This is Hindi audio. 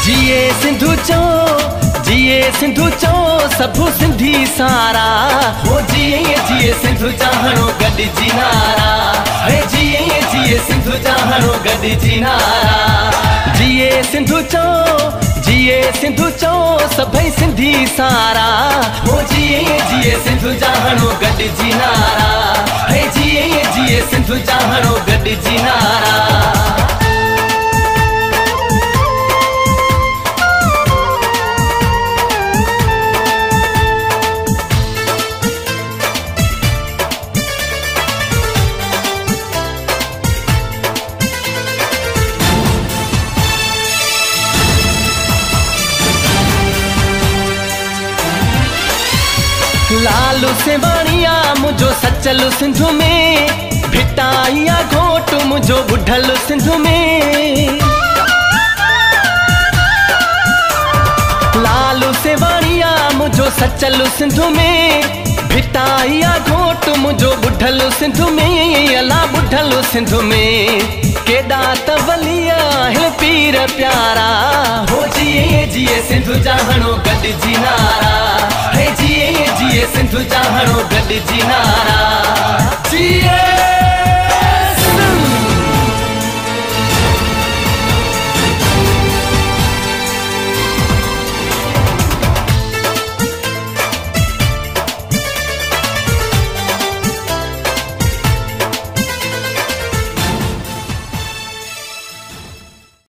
जिए सिंधु चो, जिए सिंधु चो सबु सिंधी सारा। हो जिए जिए सिंधु चाहणो गॾिजी नारा। हे जिए जिए सिंधु चाहणो गॾिजी नारा। जिए सिंधु चो, जिए सिंधु चो सभई सिंधी सारा। हो जिए जिए सिंधु चाहणो गॾिजी नारा। हे जिए जिए सिंधु चाहणो गॾिजी नारा। लालू सेवाणिया मुझो सचल सिंधु में। भिटाइया घोट मुझो बुढ़ल सिंधु में। लालू सेवाणिया मुझो सचल सिंधु में। भिटाइया घोट मुझो बुढ़ल सिंधु में। अला बुढ़ल सिंधु में केॾा तवलिया है पीर प्यारा। हो जिए जिए सिंधु चाहणो गॾिजी नारा। हे जिए जिए सिंधु चाहणो गॾिजी नारा। जिए